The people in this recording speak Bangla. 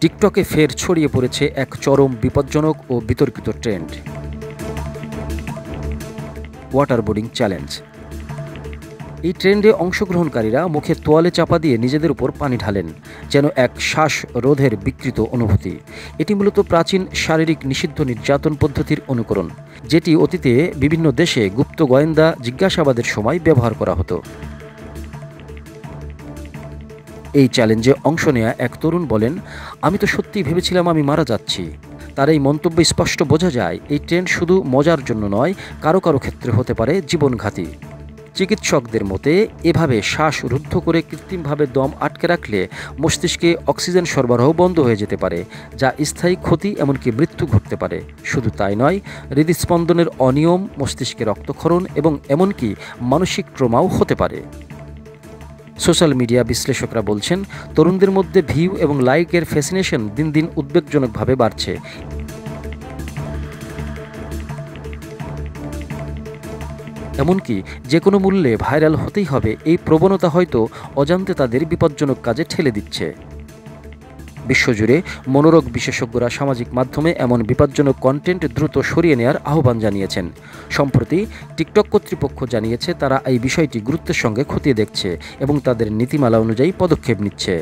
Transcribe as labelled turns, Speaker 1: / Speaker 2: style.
Speaker 1: টিকটকে ফের ছড়িয়ে পড়েছে এক চরম বিপজ্জনক ও বিতর্কিত ট্রেন্ড, ওয়াটারবোর্ডিং চ্যালেঞ্জ। এই ট্রেন্ডে অংশগ্রহণকারীরা মুখে তোয়ালে চাপা দিয়ে নিজেদের উপর পানি ঢালেন, যেন এক শ্বাসরোধের বিকৃত অনুভূতি। এটি মূলত প্রাচীন শারীরিক নিষিদ্ধ নির্যাতন পদ্ধতির অনুকরণ, যেটি অতীতে বিভিন্ন দেশে গুপ্ত গোয়েন্দা জিজ্ঞাসাবাদের সময় ব্যবহার করা হতো। এই চ্যালেঞ্জে অংশ নেয়া এক তরুণ বলেন, আমি তো সত্যিই ভেবেছিলাম আমি মারা যাচ্ছি। তার এই মন্তব্যে স্পষ্ট বোঝা যায় এই ট্রেন্ড শুধু মজার জন্য নয়, কারো কারো ক্ষেত্রে হতে পারে জীবনঘাতী। চিকিৎসকদের মতে এভাবে শ্বাস রুদ্ধ করে কৃত্রিমভাবে দম আটকে রাখলে মস্তিষ্কে অক্সিজেন সরবরাহ বন্ধ হয়ে যেতে পারে, যা স্থায়ী ক্ষতি এমনকি মৃত্যু ঘটতে পারে। শুধু তাই নয়, হৃদস্পন্দনের অনিয়ম, মস্তিষ্কে রক্তক্ষরণ এবং এমনকি মানসিক ট্রমাও হতে পারে। সোশ্যাল মিডিয়া বিশ্লেষকরা বলছেন, তরুণদের মধ্যে ভিউ এবং লাইকের ফ্যাসিনেশন দিন দিন উদ্বেগজনকভাবে বাড়ছে। এমনকি যে কোনো মূল্যে ভাইরাল হতেই হবে, এই প্রবণতা হয়তো অজান্তে তাদের বিপজ্জনক কাজে ঠেলে দিচ্ছে। বিশ্বজুড়ে মনোরোগ বিশেষজ্ঞরা সামাজিক মাধ্যমে এমন বিপজ্জনক কন্টেন্ট দ্রুত সরিয়ে নেওয়ার আহ্বান জানিয়েছেন। সম্প্রতি টিকটক কর্তৃপক্ষ জানিয়েছে তারা এই বিষয়টি গুরুত্বের সঙ্গে খতিয়ে দেখছে এবং তাদের নীতিমালা অনুযায়ী পদক্ষেপ নিচ্ছে।